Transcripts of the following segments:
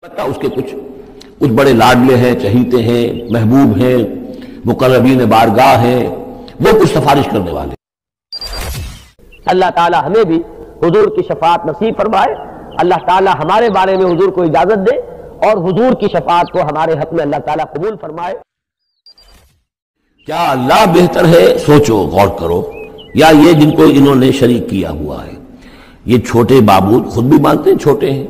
اس کے کچھ بڑے لاڈلے ہیں، چہیتے ہیں، محبوب ہیں، مقربین بارگاہ ہیں، وہ کچھ سفارش کرنے والے۔ اللہ تعالی ہمیں بھی حضور کی شفاعت نصیب فرمائے، اللہ تعالی ہمارے بارے میں حضور کو اجازت دے اور حضور کی شفاعت کو ہمارے حق میں اللہ تعالی قبول فرمائے۔ کیا اللہ بہتر ہے؟ سوچو، غور کرو، یا یہ جن کو انہوں نے شریک کیا ہوا ہے؟ یہ چھوٹے معبود خود بھی مانتے ہیں چھوٹے ہیں،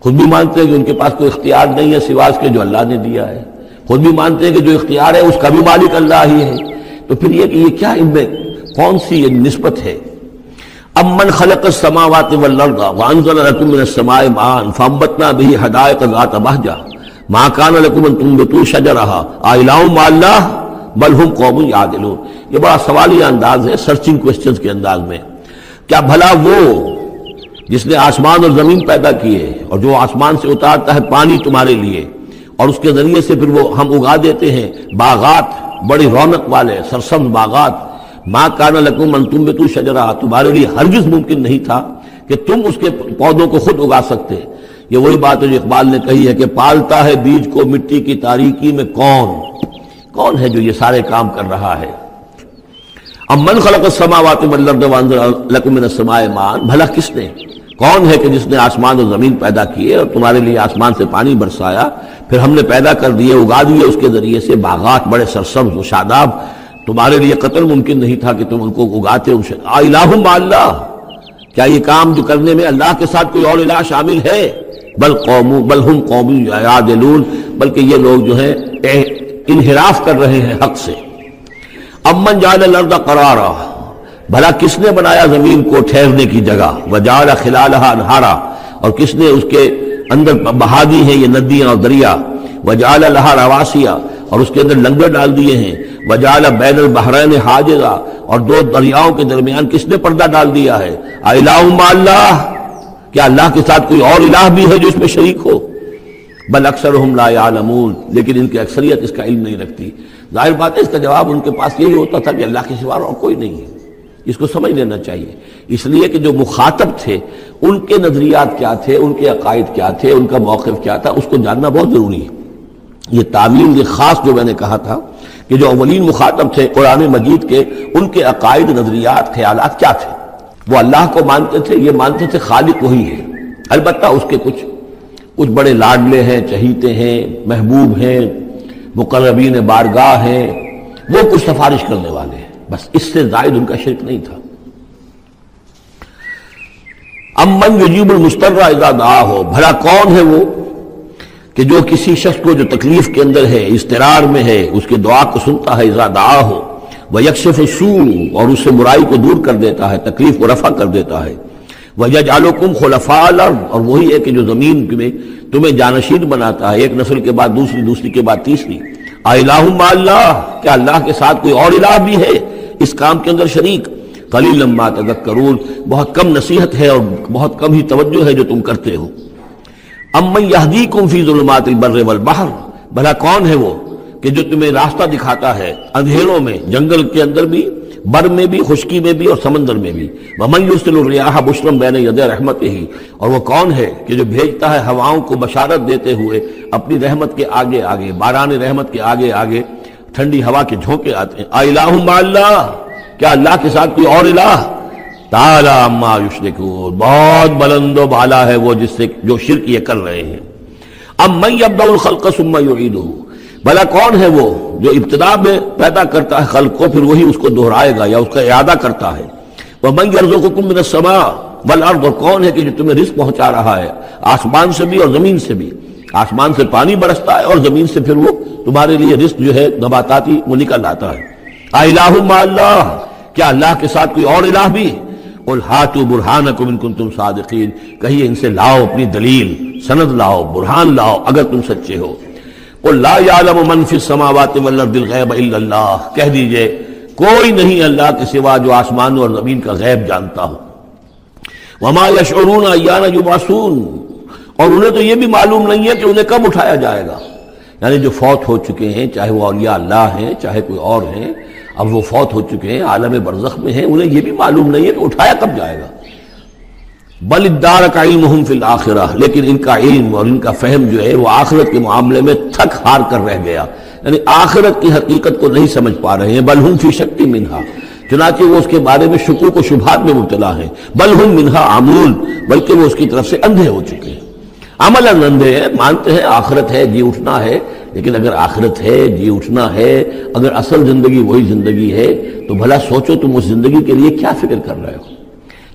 خود بھی مانتے ہیں کہ ان کے پاس کوئی اختیار نہیں ہے سوائے اس کے جو اللہ نے دیا ہے، خود بھی مانتے ہیں کہ جو اختیار ہے اس کا بھی مالک اللہ ہی ہے۔ تو پھر یہ کہ یہ کیا ان میں کون سی یہ نسبت ہے؟ امن خلق السماوات والارض وانزل لكم من السماء ماء فانبتنا به حدائق ذات بهجة ما كان لكم ان تنبتوا شجرها أإله مع الله بل هم قوم يعدلون۔ یہ بڑا سوالیہ انداز ہے، سرچنگ کوسچنز کے انداز میں۔ کیا بھلا وہ جس نے آسمان اور زمین پیدا کیے اور جو آسمان سے اتارتا ہے پانی تمہارے لیے اور اس کے ذریعے سے پھر وہ ہم اگا دیتے ہیں باغات، بڑی رونق والے سرسبز باغات، ما کان لکم ان تنبتوا شجرہ، تمہارے لیے ہرگز ممکن نہیں تھا کہ تم اس کے پودوں کو خود اگا سکتے۔ یہ وہی بات ہے جو اقبال نے کہی ہے کہ پالتا ہے بیج کو مٹی کی تاریکی میں کون ہے جو یہ سارے کام کر رہا ہے؟ امن خلق السماوات والارض وانزل لكم من السماء ماء، بھلا کس نے، کون ہے کہ جس نے آسمان اور زمین پیدا کیے اور تمہارے لیے آسمان سے پانی برسایا، پھر ہم نے پیدا کر دیے، اگا دیے اس کے ذریعے سے باغات بڑے سرسبز و شاداب، تمہارے لیے قتل ممکن نہیں تھا کہ تم ان کو اگاتے۔ الہ مع اللہ، کیا یہ کام جو کرنے میں اللہ کے ساتھ کوئی اور الہ شامل ہے؟ بل ہم قوم یعدلون، بلکہ یہ لوگ جو ہیں انحراف کر رہے ہیں حق سے۔ امن جعل الارض قرارا، بھلا کس نے بنایا زمین کو ٹھہرنے کی جگہ، وجعل خلالها انہارا، اور کس نے اس کے اندر بہا دی ہیں یہ ندیاں اور دریا، وجعل لها رواسیا، اور اس کے اندر لنگر ڈال دیے ہیں، وجعل بین البحرین حاجزا، اور دو دریاؤں کے درمیان کس نے پردہ ڈال دیا ہے؟ الہ مع اللہ، کیا اللہ کے ساتھ کوئی اور الہ بھی ہے جو اس میں شریک ہو؟ بل اکثرهم لا يعلمون، لیکن ان کی اکثریت اس کا علم نہیں رکھتی۔ ظاہر بات ہے اس کا جواب ان کے پاس یہی ہوتا تھا کہ اللہ کے سوا اور کوئی نہیں ہے۔ اس کو سمجھ لینا چاہیے، اس لیے کہ جو مخاطب تھے ان کے نظریات کیا تھے، ان کے عقائد کیا تھے، ان کا موقف کیا تھا، اس کو جاننا بہت ضروری ہے۔ یہ تعویل یہ خاص جو میں نے کہا تھا کہ جو اولین مخاطب تھے قرآن مجید کے، ان کے عقائد، نظریات، خیالات کیا تھے؟ وہ اللہ کو مانتے تھے، یہ مانتے تھے خالق وہی ہے، البتہ اس کے کچھ بڑے لاڈلے ہیں، چہیتے ہیں، محبوب ہیں، مقربین بارگاہ ہیں، وہ کچھ سفارش کرنے والے ہیں، بس اس سے زائد ان کا شرک نہیں تھا۔ امن یجیب المضطر اذا دعاہ، بھلا کون ہے وہ کہ جو کسی شخص کو جو تکلیف کے اندر ہے، اضطرار میں ہے، اس کی دعا کو سنتا ہے، اذا دعاہ ویکشف السوء، اور اس سے برائی کو دور کر دیتا ہے، تکلیف کو رفع کر دیتا ہے، وَيَجْعَلُكُمْ خُلَفَاءَ الْأَرْضِ، اور وہی ہے کہ جو زمین میں تمہیں جانشین بناتا ہے، ایک نسل کے بعد دوسری، دوسری کے بعد تیسری۔ الہ مع اللہ، کیا اللہ کے ساتھ کوئی اور الہ بھی ہے اس کام کے اندر شریک؟ قلیلا ما تذکرون، بہت کم نصیحت ہے اور بہت کم ہی توجہ ہے جو تم کرتے ہو۔ امن یہدیکم فی ظلمات البر والبحر، بھلا کون ہے وہ کہ جو تمہیں راستہ دکھاتا ہے اندھیروں میں، جنگل کے اندر بھی، بر میں بھی، خشکی میں بھی اور سمندر میں بھی۔ وَمَن يُرْسِلُ الرِّيَاحَ بُشْرًا بَيْنَ يَدَيْ رَحْمَتِهِ، اور وہ کون ہے کہ جو بھیجتا ہے ہواؤں کو بشارت دیتے ہوئے اپنی رحمت کے آگے آگے، باران رحمت کے آگے آگے ٹھنڈی ہوا کے جھونکے آتے ہیں۔ الہ مع اللہ، کیا اللہ کے ساتھ کوئی اور الہ؟ تعالی عما یشرکون، بہت بلند و بالا ہے وہ جس سے جو شرک یہ کر رہے ہیں۔ امن یبدأ الخلق ثم یعیدہ، بھلا کون ہے وہ جو ابتدا میں پیدا کرتا ہے خلق کو، پھر وہی اس کو دہرائے گا یا اس کا اعادہ کرتا ہے۔ وَمَن يَرْزُقُكُم مِّنَ السَّمَاءِ وَالْأَرْضِ، اور کون ہے کہ جو تمہیں رزق پہنچا رہا ہے آسمان سے بھی اور زمین سے بھی، آسمان سے پانی برستا ہے اور زمین سے پھر وہ تمہارے لیے رزق جو ہے نباتاتی وہ نکل آتا ہے۔ الہ مع اللہ، کیا اللہ کے ساتھ کوئی اور الہ بھی؟ قُلْ هَاتُوا بُرْهَانَكُمْ إِن كُنتُمْ صَادِقِينَ، کہیے ان سے لاؤ اپنی دلیل، سند لاؤ، برہان لاؤ اگر تم سچے ہو۔ قُلْ لَا يَعْلَمُ مَن فِي السَّمَاوَاتِ وَالْأَرْضِ الْغَيْبَ إِلَّا اللَّهُ، کہہ دیجئے کوئی نہیں اللہ کے سوا جو آسمانوں اور زمین کا غیب جانتا ہو۔ وَمَا يَشْعُرُونَ أَيَّانَ يُبْعَثُونَ، اور انہیں تو یہ بھی معلوم نہیں ہے کہ انہیں کب اٹھایا جائے گا۔ یعنی جو فوت ہو چکے ہیں، چاہے وہ اولیاء اللہ ہیں چاہے کوئی اور ہیں، اب وہ فوت ہو چکے ہیں، عالم برزخ میں ہیں، انہیں یہ بھی معلوم نہیں ہے کہ اٹھایا کب جائے گا۔ بل ادارک علمہم فی الآخرہ، لیکن ان کا علم اور ان کا فہم جو ہے وہ آخرت کے معاملے میں تھک ہار کر رہ گیا، یعنی آخرت کی حقیقت کو نہیں سمجھ پا رہے ہیں۔ بل ہم فی شک منہا، چنانچہ وہ اس کے بارے میں شکوک و شبہات میں مبتلا ہیں۔ بل ہم منہا عمون، بلکہ وہ اس کی طرف سے اندھے ہو چکے ہیں، عملاً اندھے ہیں، مانتے ہیں آخرت ہے، جی اٹھنا ہے، لیکن اگر آخرت ہے، جی اٹھنا ہے، اگر اصل زندگی وہی زندگی ہے تو بھلا سوچو تم اس زندگی کے لیے کیا فکر کر رہے ہو؟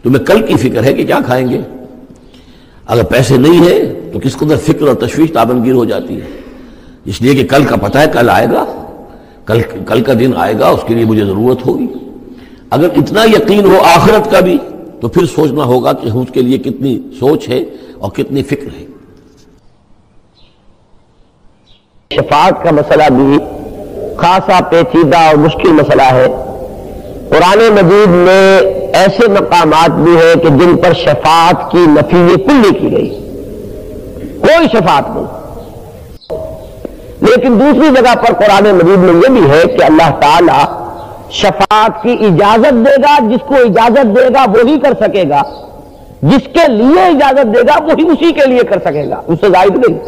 تمہیں کل کی فکر ہے کہ کیا کھائیں گے؟ اگر پیسے نہیں ہے تو کس قدر فکر اور تشویش تابنگیر ہو جاتی ہے، اس لیے کہ کل کا پتہ ہے کل آئے گا، کل کا دن آئے گا، اس کے لیے مجھے ضرورت ہوگی۔ اگر اتنا یقین ہو آخرت کا بھی تو پھر سوچنا ہوگا کہ اس کے لیے کتنی سوچ ہے اور کتنی فکر ہے۔ شفاعت کا مسئلہ بھی خاصا پیچیدہ اور مشکل مسئلہ ہے۔ قرآن مجید میں ایسے مقامات بھی ہیں کہ جن پر شفاعت کی نفی کلی کی گئی، کوئی شفاعت نہیں، لیکن دوسری جگہ پر قرآن مجید میں یہ بھی ہے کہ اللہ تعالی شفاعت کی اجازت دے گا، جس کو اجازت دے گا وہی کر سکے گا، جس کے لیے اجازت دے گا وہی اسی کے لیے کر سکے گا، اس سے زائد نہیں۔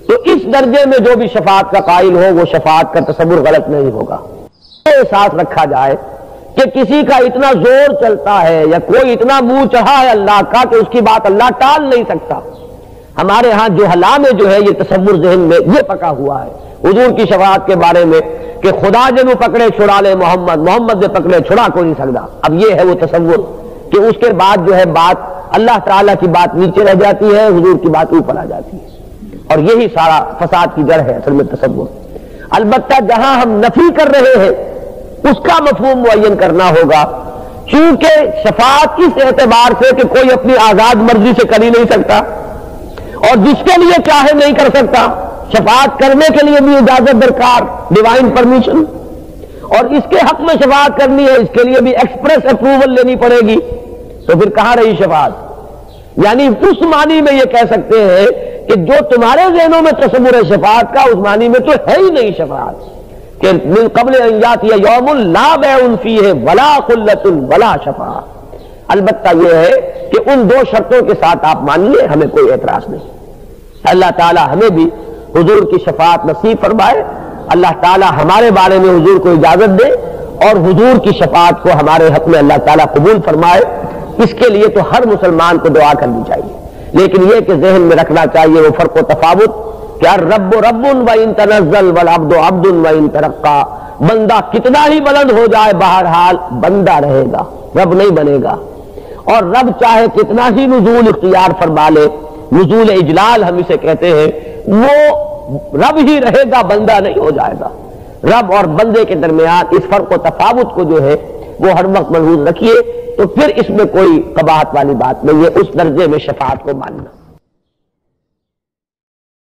تو اس درجے میں جو بھی شفاعت کا قائل ہو وہ شفاعت کا تصور غلط نہیں ہوگا۔ یہ ساتھ رکھا جائے کہ کسی کا اتنا زور چلتا ہے یا کوئی اتنا منہ چڑھا ہے اللہ کا کہ اس کی بات اللہ ٹال نہیں سکتا۔ ہمارے ہاں جو حلا میں جو ہے یہ تصور ذہن میں یہ پکا ہوا ہے حضور کی شفاعت کے بارے میں کہ خدا جنو پکڑے چھڑا لے محمد نے پکڑے چھڑا کوئی نہیں سکتا۔ اب یہ ہے وہ تصور کہ اس کے بعد جو ہے بات اللہ تعالیٰ کی بات نیچے رہ جاتی ہے، حضور کی بات اوپر آ جاتی ہے، اور یہی سارا فساد کی جڑ ہے اصل میں تصور۔ البتہ جہاں ہم نفی کر رہے ہیں اس کا مفہوم معین کرنا ہوگا، چونکہ شفاعت اس اعتبار سے کہ کوئی اپنی آزاد مرضی سے کر ہی نہیں سکتا اور جس کے لیے چاہے نہیں کر سکتا، شفاعت کرنے کے لیے بھی اجازت درکار، ڈیوائن پرمیشن، اور اس کے حق میں شفاعت کرنی ہے اس کے لیے بھی ایکسپریس اپروول لینی پڑے گی، تو پھر کہاں رہی شفاعت؟ یعنی اس معنی میں یہ کہہ سکتے ہیں کہ جو تمہارے ذہنوں میں تصور ہے شفاعت کا، اس معنی میں تو ہے ہی نہیں شفاعت، کہ من قبل ان یاتی یوم لا بیع فیہ ولا خلۃ ولا شفاعت۔ البتہ یہ ہے کہ ان دو شرطوں کے ساتھ آپ مان لیں، ہمیں کوئی اعتراض نہیں۔ اللہ تعالی ہمیں بھی حضور کی شفاعت نصیب فرمائے، اللہ تعالی ہمارے بارے میں حضور کو اجازت دے اور حضور کی شفاعت کو ہمارے حق میں اللہ تعالی قبول فرمائے۔ اس کے لیے تو ہر مسلمان کو دعا کرنی چاہیے، لیکن یہ کہ ذہن میں رکھنا چاہیے وہ فرق و تفاوت کہ الرب رب وان تنزل والعبد عبد وان ترقى، بندہ کتنا ہی بلند ہو جائے بہرحال بندہ رہے گا، رب نہیں بنے گا، اور رب چاہے کتنا ہی نزول اختیار فرما لے، نزول اجلال ہم اسے کہتے ہیں، وہ رب ہی رہے گا، بندہ نہیں ہو جائے گا۔ رب اور بندے کے درمیان اس فرق و تفاوت کو جو ہے وہ ہر وقت ملحوظ رکھیے، تو پھر اس میں کوئی قباحت والی بات نہیں ہے، اس درجے میں شفاعت کو ماننا۔